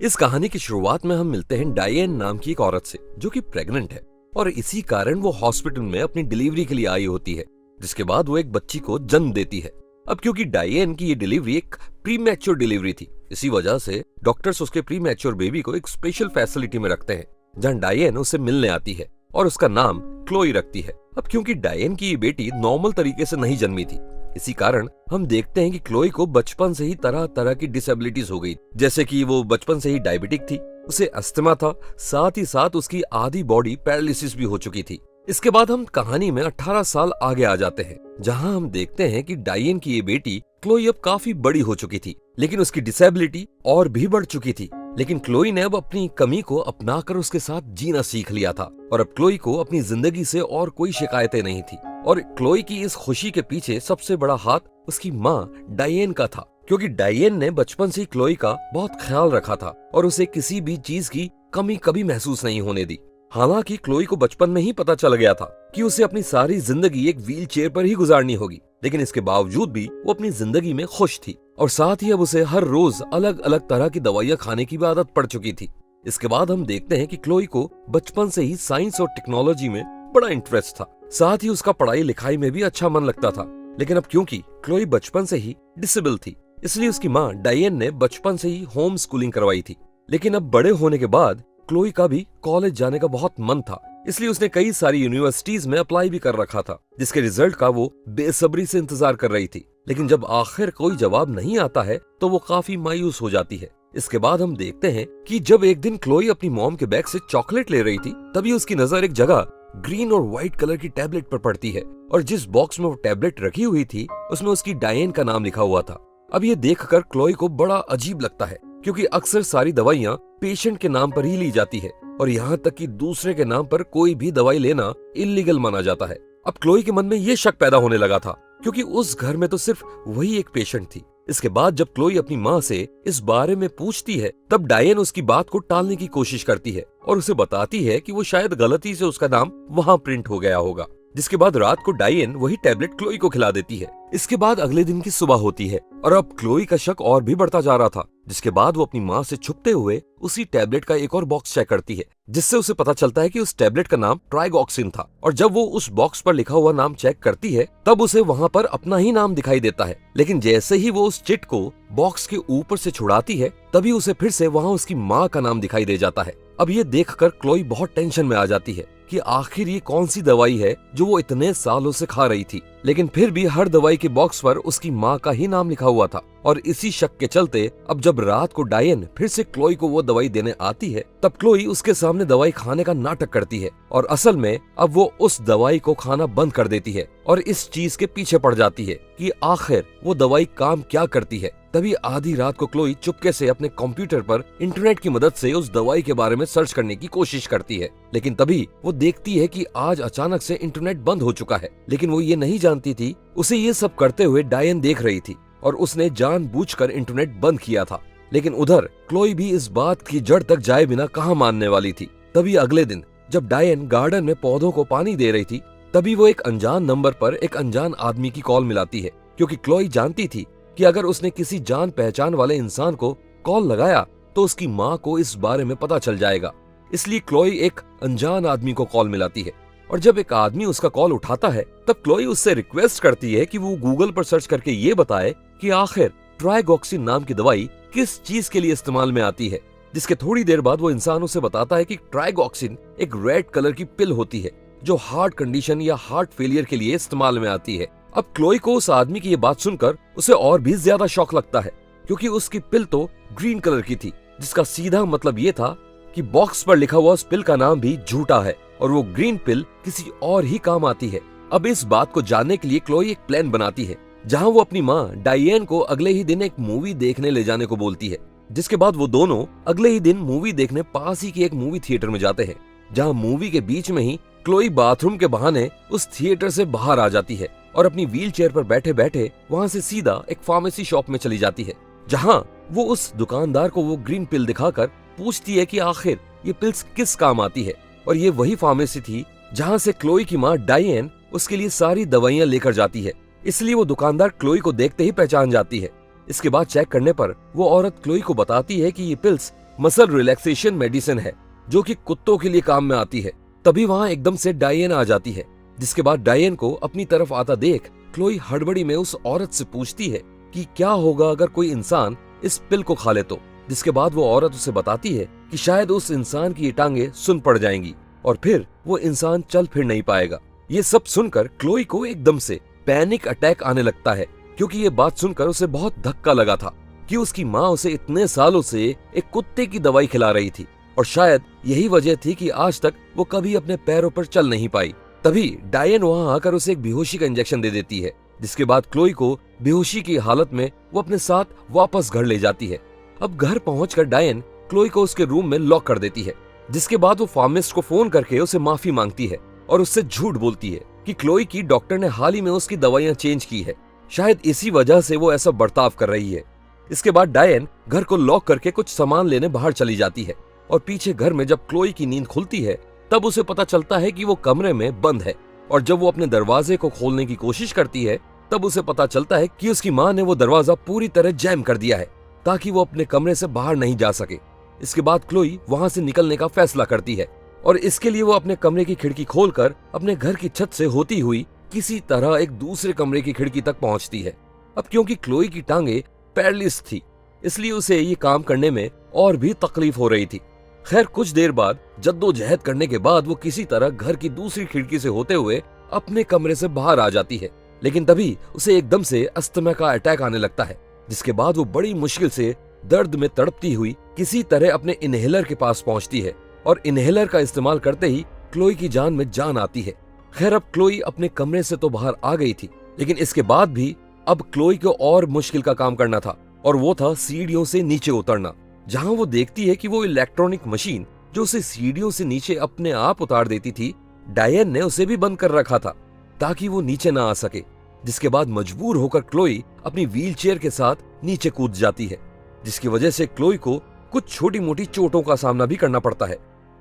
इस कहानी की शुरुआत में हम मिलते हैं डायन नाम की एक औरत से जो कि प्रेग्नेंट है और इसी कारण वो हॉस्पिटल में अपनी डिलीवरी के लिए आई होती है, जिसके बाद वो एक बच्ची को जन्म देती है। अब क्योंकि डायन की ये डिलीवरी एक प्रीमैच्योर डिलीवरी थी, इसी वजह से डॉक्टर्स उसके प्रीमैच्योर बेबी को एक स्पेशल फैसिलिटी में रखते हैं जहां डायन उसे मिलने आती है और उसका नाम क्लोई रखती है। अब क्योंकि डायन की ये बेटी नॉर्मल तरीके से नहीं जन्मी थी, इसी कारण हम देखते हैं कि क्लोई को बचपन से ही तरह तरह की डिसेबिलिटीज हो गई, जैसे कि वो बचपन से ही डायबिटिक थी, उसे अस्थमा था, साथ ही साथ उसकी आधी बॉडी पैरालिसिस भी हो चुकी थी। इसके बाद हम कहानी में 18 साल आगे आ जाते हैं, जहां हम देखते हैं कि डायन की ये बेटी क्लोई अब काफी बड़ी हो चुकी थी, लेकिन उसकी डिसेबिलिटी और भी बढ़ चुकी थी। लेकिन क्लोई ने अब अपनी कमी को अपनाकर उसके साथ जीना सीख लिया था और अब क्लोई को अपनी जिंदगी से और कोई शिकायतें नहीं थी। और क्लोई की इस खुशी के पीछे सबसे बड़ा हाथ उसकी माँ डायन का था, क्योंकि डायन ने बचपन से ही क्लोई का बहुत ख्याल रखा था और उसे किसी भी चीज की कमी कभी महसूस नहीं होने दी। हालांकि क्लोई को बचपन में ही पता चल गया था कि उसे अपनी सारी जिंदगी एक व्हील चेयर पर ही गुजारनी होगी, लेकिन इसके बावजूद भी वो अपनी जिंदगी में खुश थी और साथ ही अब उसे हर रोज अलग अलग तरह की दवाइयां खाने की भी आदत पड़ चुकी थी। इसके बाद हम देखते हैं कि क्लोई को बचपन से ही साइंस और टेक्नोलॉजी में बड़ा इंटरेस्ट था, साथ ही उसका पढ़ाई लिखाई में भी अच्छा मन लगता था। लेकिन अब क्योंकि क्लोई बचपन से ही डिसेबल थी, इसलिए उसकी माँ डायन ने बचपन से ही होम स्कूलिंग करवाई थी। लेकिन अब बड़े होने के बाद क्लोई का भी कॉलेज जाने का बहुत मन था, इसलिए उसने कई सारी यूनिवर्सिटीज में अप्लाई भी कर रखा था, जिसके रिजल्ट का वो बेसब्री से इंतजार कर रही थी। लेकिन जब आखिर कोई जवाब नहीं आता है तो वो काफी मायूस हो जाती है। इसके बाद हम देखते हैं कि जब एक दिन क्लोई अपनी मॉम के बैग से चॉकलेट ले रही थी, तभी उसकी नजर एक जगह ग्रीन और व्हाइट कलर की टैबलेट पर पड़ती है और जिस बॉक्स में वो टैबलेट रखी हुई थी उसमें उसकी डायन का नाम लिखा हुआ था। अब ये देखकर क्लोई को बड़ा अजीब लगता है, क्योंकि अक्सर सारी दवाइयाँ पेशेंट के नाम पर ही ली जाती है और यहाँ तक कि दूसरे के नाम पर कोई भी दवाई लेना इलीगल माना जाता है। अब क्लोई के मन में ये शक पैदा होने लगा था, क्योंकि उस घर में तो सिर्फ वही एक पेशेंट थी। इसके बाद जब क्लोई अपनी माँ से इस बारे में पूछती है, तब डायन उसकी बात को टालने की कोशिश करती है और उसे बताती है कि वो शायद गलती से उसका नाम वहाँ प्रिंट हो गया होगा। जिसके बाद रात को डायन वही टैबलेट क्लोई को खिला देती है। इसके बाद अगले दिन की सुबह होती है और अब क्लोई का शक और भी बढ़ता जा रहा था, जिसके बाद वो अपनी माँ से छुपते हुए उसी टैबलेट का एक और बॉक्स चेक करती है, जिससे उसे पता चलता है कि उस टैबलेट का नाम ट्राइगॉक्सिन था। और जब वो उस बॉक्स पर लिखा हुआ नाम चेक करती है, तब उसे वहाँ पर अपना ही नाम दिखाई देता है। लेकिन जैसे ही वो उस चिट को बॉक्स के ऊपर से छुड़ाती है, तभी उसे फिर से वहाँ उसकी माँ का नाम दिखाई दे जाता है। अब ये देखकर क्लोई बहुत टेंशन में आ जाती है कि आखिर ये कौन सी दवाई है जो वो इतने सालों से खा रही थी। लेकिन फिर भी हर दवाई के बॉक्स पर उसकी माँ का ही नाम लिखा हुआ था और इसी शक के चलते अब जब रात को डायन फिर से क्लोई को वो दवाई देने आती है, तब क्लोई उसके सामने दवाई खाने का नाटक करती है और असल में अब वो उस दवाई को खाना बंद कर देती है और इस चीज के पीछे पड़ जाती है कि आखिर वो दवाई काम क्या करती है। तभी आधी रात को क्लोई चुपके से अपने कंप्यूटर पर इंटरनेट की मदद से उस दवाई के बारे में सर्च करने की कोशिश करती है। लेकिन तभी वो देखती है कि आज अचानक से इंटरनेट बंद हो चुका है। लेकिन वो ये नहीं जानती थी उसे ये सब करते हुए डायन देख रही थी और उसने जानबूझकर इंटरनेट बंद किया था। लेकिन उधर क्लोई भी इस बात की जड़ तक जाए बिना कहाँ मानने वाली थी। तभी अगले दिन जब डायन गार्डन में पौधों को पानी दे रही थी, तभी वो एक अनजान नंबर पर एक अनजान आदमी की कॉल मिलाती है, क्योंकि क्लोई जानती थी कि अगर उसने किसी जान पहचान वाले इंसान को कॉल लगाया तो उसकी माँ को इस बारे में पता चल जाएगा। इसलिए क्लोई एक अनजान आदमी को कॉल मिलाती है और जब एक आदमी उसका कॉल उठाता है, तब क्लोई उससे रिक्वेस्ट करती है कि वो गूगल पर सर्च करके ये बताए कि आखिर ट्राइगॉक्सिन नाम की दवाई किस चीज के लिए इस्तेमाल में आती है। जिसके थोड़ी देर बाद वो इंसान उसे बताता है कि ट्राइगॉक्सिन एक रेड कलर की पिल होती है जो हार्ट कंडीशन या हार्ट फेलियर के लिए इस्तेमाल में आती है। अब क्लोई को उस आदमी की ये बात सुनकर उसे और भी ज्यादा शौक लगता है, क्योंकि उसकी पिल तो ग्रीन कलर की थी, जिसका सीधा मतलब ये था कि बॉक्स पर लिखा हुआ उस पिल का नाम भी झूठा है और वो ग्रीन पिल किसी और ही काम आती है। अब इस बात को जानने के लिए क्लोई एक प्लान बनाती है, जहां वो अपनी माँ डायन को अगले ही दिन एक मूवी देखने ले जाने को बोलती है। जिसके बाद वो दोनों अगले ही दिन मूवी देखने पास ही के एक मूवी थिएटर में जाते हैं, जहां मूवी के बीच में ही क्लोई बाथरूम के बहाने उस थिएटर से बाहर आ जाती है और अपनी व्हील चेयर पर बैठे बैठे वहां से सीधा एक फार्मेसी शॉप में चली जाती है, जहां वो उस दुकानदार को वो ग्रीन पिल दिखाकर पूछती है कि आखिर ये पिल्स किस काम आती है। और ये वही फार्मेसी थी जहां से क्लोई की माँ डायन उसके लिए सारी दवाइयां लेकर जाती है, इसलिए वो दुकानदार क्लोई को देखते ही पहचान जाती है। इसके बाद चेक करने पर वो औरत क्लोई को बताती है कि ये पिल्स मसल रिलैक्सेशन मेडिसिन है जो कि कुत्तों के लिए काम में आती है। तभी वहां एकदम से डायन आ जाती है, जिसके बाद डायन को अपनी तरफ आता देख क्लोई हड़बड़ी में उस औरत से पूछती है कि क्या होगा अगर कोई इंसान इस पिल को खा ले तो। जिसके बाद वो औरत उसे बताती है कि शायद उस इंसान की ये टांगे सुन पड़ जाएंगी और फिर वो इंसान चल फिर नहीं पाएगा। ये सब सुनकर क्लोई को एकदम से पैनिक अटैक आने लगता है, क्योंकि ये बात सुनकर उसे बहुत धक्का लगा था कि उसकी माँ उसे इतने सालों से एक कुत्ते की दवाई खिला रही थी और शायद यही वजह थी कि आज तक वो कभी अपने पैरों पर चल नहीं पाई। तभी डायन वहां आकर उसे एक बेहोशी का इंजेक्शन दे देती है, जिसके बाद क्लोई को बेहोशी की हालत में वो अपने साथ वापस घर ले जाती है। अब घर पहुंचकर डायन क्लोई को उसके रूम में लॉक कर देती है, जिसके बाद वो फार्मिस्ट को फोन करके उसे माफी मांगती है और उससे झूठ बोलती है कि क्लोई की डॉक्टर ने हाल ही में उसकी दवाइयां चेंज की है, शायद इसी वजह से वो ऐसा बर्ताव कर रही है। इसके बाद डायन घर को लॉक करके कुछ सामान लेने बाहर चली जाती है और पीछे घर में जब क्लोई की नींद खुलती है तब उसे पता चलता है कि वो कमरे में बंद है और जब वो अपने दरवाजे को खोलने की कोशिश करती है तब उसे पता चलता है कि उसकी माँ ने वो दरवाजा पूरी तरह जैम कर दिया है ताकि वो अपने कमरे से बाहर नहीं जा सके। इसके बाद क्लोई वहां से निकलने का फैसला करती है और इसके लिए वो अपने कमरे की खिड़की खोलकर अपने घर की छत से होती हुई किसी तरह एक दूसरे कमरे की खिड़की तक पहुंचती है। अब क्योंकि क्लोई की टांगे पैरालिस थी, इसलिए उसे ये काम करने में और भी तकलीफ हो रही थी। खैर कुछ देर बाद जद्दोजहद करने के बाद वो किसी तरह घर की दूसरी खिड़की से होते हुए अपने कमरे से बाहर आ जाती है, लेकिन तभी उसे एकदम से अस्थमा का अटैक आने लगता है, जिसके बाद वो बड़ी मुश्किल से दर्द में तड़पती हुई किसी तरह अपने इनहेलर के पास पहुंचती है और इनहेलर का इस्तेमाल करते ही क्लोई की जान में जान आती है। खैर अब क्लोई अपने कमरे से तो बाहर आ गई थी, लेकिन इसके बाद भी अब क्लोई को और मुश्किल का काम करना था और वो था सीढ़ियों से नीचे उतरना, जहां वो देखती है कि वो इलेक्ट्रॉनिक मशीन जो उसे सीढ़ियों से नीचे अपने आप उतार देती थी, डायन ने उसे भी बंद कर रखा था ताकि वो नीचे ना आ सके। जिसके बाद मजबूर होकर क्लोई अपनी व्हीलचेयर के साथ नीचे कूद जाती है, जिसकी वजह से क्लोई को कुछ छोटी मोटी चोटों का सामना भी करना पड़ता है।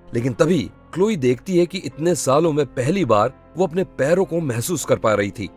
लेकिन तभी क्लोई देखती है कि इतने सालों में पहली बार वो अपने पैरों को महसूस कर पा रही थी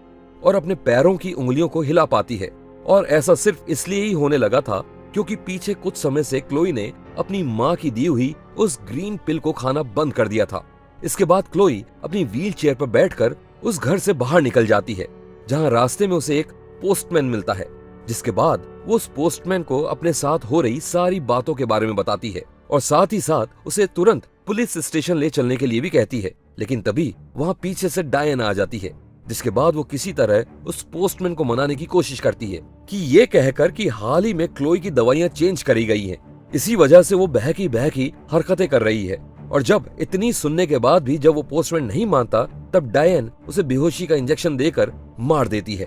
और अपने पैरों की उंगलियों को हिला पाती है, और ऐसा सिर्फ इसलिए ही होने लगा था क्योंकि पीछे कुछ समय से क्लोई ने अपनी माँ की दी हुई उस ग्रीन पिल को खाना बंद कर दिया था। इसके बाद क्लोई अपनी व्हील चेयर पर बैठकर उस घर से बाहर निकल जाती है, जहाँ रास्ते में उसे एक पोस्टमैन मिलता है, जिसके बाद वो उस पोस्टमैन को अपने साथ हो रही सारी बातों के बारे में बताती है और साथ ही साथ उसे तुरंत पुलिस स्टेशन ले चलने के लिए भी कहती है। लेकिन तभी वहाँ पीछे से डायन आ जाती है, जिसके बाद वो किसी तरह उस पोस्टमैन को मनाने की कोशिश करती है कि ये कहकर कि हाल ही में क्लोई की दवाइयां चेंज करी गई हैं, इसी वजह से वो बहकी हरकतें कर रही है। और जब इतनी सुनने के बाद भी जब वो पोस्टमैन नहीं मानता, तब डायन उसे बेहोशी का इंजेक्शन देकर मार देती है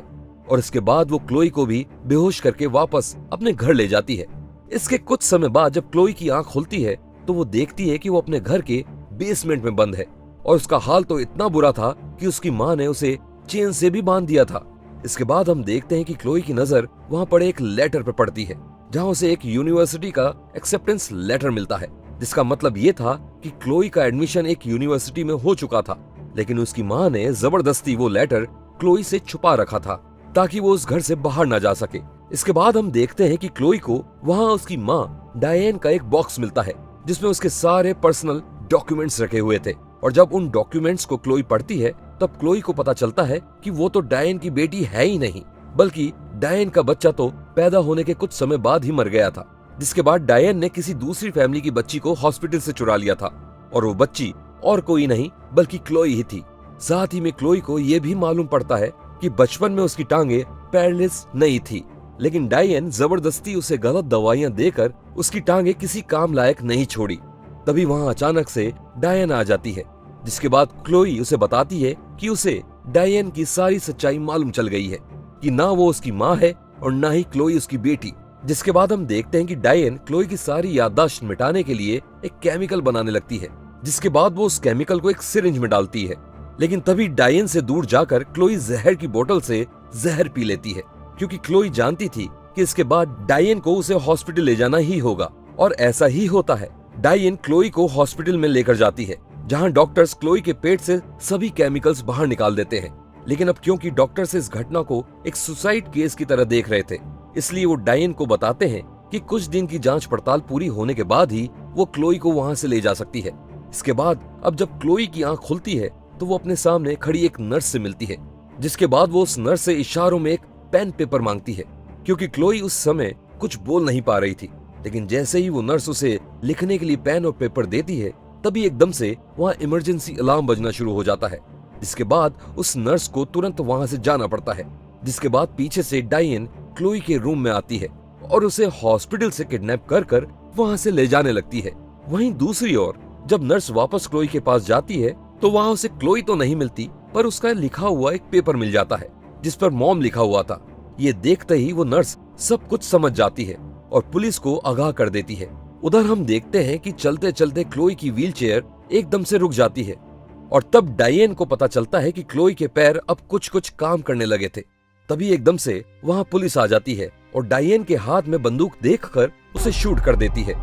और इसके बाद वो क्लोई को भी बेहोश करके वापस अपने घर ले जाती है। इसके कुछ समय बाद जब क्लोई की आंख खुलती है तो वो देखती है कि वो अपने घर के बेसमेंट में बंद है और उसका हाल तो इतना बुरा था कि उसकी माँ ने उसे चेन से भी बांध दिया था। इसके बाद हम देखते हैं कि क्लोई की नजर वहां पड़े एक लेटर पर पड़ती है, जहां उसे एक यूनिवर्सिटी का एक्सेप्टेंस लेटर मिलता है, जिसका मतलब ये था कि क्लोई का एडमिशन एक यूनिवर्सिटी में हो चुका था, लेकिन उसकी माँ ने जबरदस्ती वो लेटर क्लोई से छुपा रखा था ताकि वो उस घर से बाहर ना जा सके। इसके बाद हम देखते हैं कि क्लोई को वहां उसकी माँ डायन का एक बॉक्स मिलता है, जिसमें उसके सारे पर्सनल डॉक्यूमेंट्स रखे हुए थे, और जब उन डॉक्यूमेंट्स को क्लोई पढ़ती है तब क्लोई को पता चलता है कि वो तो डायन की बेटी है ही नहीं, बल्कि डायन का बच्चा तो पैदा होने के कुछ समय बाद ही मर गया था। जिसके बाद डायन ने किसी दूसरी फैमिली की बच्ची को हॉस्पिटल से चुरा लिया था और वो बच्ची और कोई नहीं बल्कि क्लोई ही थी। साथ ही में क्लोई को यह भी मालूम पड़ता है कि बचपन में उसकी टांगे पैरालिस नहीं थी, लेकिन डायन जबरदस्ती उसे गलत दवाइयां देकर उसकी टांगे किसी काम लायक नहीं छोड़ी। तभी वहां अचानक से डायन आ जाती है, जिसके बाद क्लोई उसे बताती है कि उसे डायन की सारी सच्चाई मालूम चल गई है कि ना वो उसकी माँ है और ना ही क्लोई उसकी बेटी। जिसके बाद हम देखते हैं कि डायन क्लोई की सारी याददाश्त मिटाने के लिए एक केमिकल बनाने लगती है, जिसके बाद वो उस केमिकल को एक सिरिंज में डालती है। लेकिन तभी डायन से दूर जाकर क्लोई जहर की बोतल से जहर पी लेती है, क्योंकि क्लोई जानती थी कि इसके बाद डायन को उसे हॉस्पिटल ले जाना ही होगा, और ऐसा ही होता है। डायन क्लोई को हॉस्पिटल में लेकर जाती है, जहां डॉक्टर्स क्लोई के पेट से सभी केमिकल्स बाहर निकाल देते हैं। लेकिन अब क्योंकि डॉक्टर्स इस घटना को एक सुसाइड केस की तरह देख रहे थे, इसलिए वो डायन को बताते हैं कि कुछ दिन की जांच पड़ताल पूरी होने के बाद ही वो क्लोई को वहां से ले जा सकती है। इसके बाद अब जब क्लोई की आंख खुलती है तो वो अपने सामने खड़ी एक नर्स से मिलती है, जिसके बाद वो उस नर्स से इशारों में एक पेन पेपर मांगती है, क्योंकि क्लोई उस समय कुछ बोल नहीं पा रही थी। लेकिन जैसे ही वो नर्स उसे लिखने के लिए पेन और पेपर देती है, तभी एकदम से वहां इमरजेंसी अलार्म बजना शुरू हो जाता है, जिसके बाद उस नर्स को तुरंत वहां से जाना पड़ता है। जिसके बाद पीछे से डायन क्लोई के रूम में आती है और उसे हॉस्पिटल से किडनैप कर वहां से ले जाने लगती है। वहीं दूसरी ओर जब नर्स वापस क्लोई के पास जाती है तो वहां उसे क्लोई तो नहीं मिलती, पर उसका लिखा हुआ एक पेपर मिल जाता है जिस पर मॉम लिखा हुआ था। ये देखते ही वो नर्स सब कुछ समझ जाती है और पुलिस को आगाह कर देती है। उधर हम देखते हैं कि चलते चलते क्लोई की व्हीलचेयर एकदम से रुक जाती है और तब डायन को पता चलता है कि क्लोई के पैर अब कुछ कुछ काम करने लगे थे। तभी एकदम से वहां पुलिस आ जाती है और डायन के हाथ में बंदूक देखकर उसे शूट कर देती है।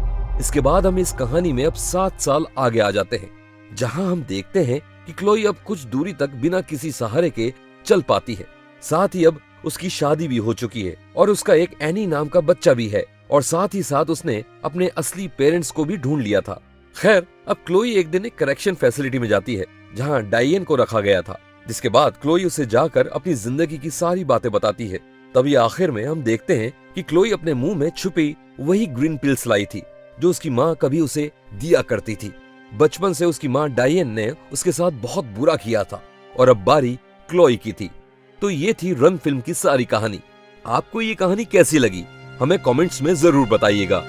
इसके बाद हम इस कहानी में अब 7 साल आगे आ जाते हैं, जहां हम देखते हैं कि क्लोई अब कुछ दूरी तक बिना किसी सहारे के चल पाती है। साथ ही अब उसकी शादी भी हो चुकी है और उसका एक एनी नाम का बच्चा भी है, और साथ ही साथ उसने अपने असली पेरेंट्स को भी ढूंढ लिया था। खैर, अब क्लोई एक दिन एक करेक्शन फैसिलिटी में जाती है जहां डायन को रखा गया था, जिसके बाद क्लोई उसे जाकर अपनी जिंदगी की सारी बातें बताती है। तभी आखिर में हम देखते हैं कि क्लोई अपने मुंह में छुपी वही ग्रीन पिल्स लाई थी जो उसकी माँ कभी उसे दिया करती थी। बचपन से उसकी माँ डायन ने उसके साथ बहुत बुरा किया था और अब बारी क्लोई की थी। तो ये थी रन फिल्म की सारी कहानी। आपको ये कहानी कैसी लगी हमें कमेंट्स में जरूर बताइएगा।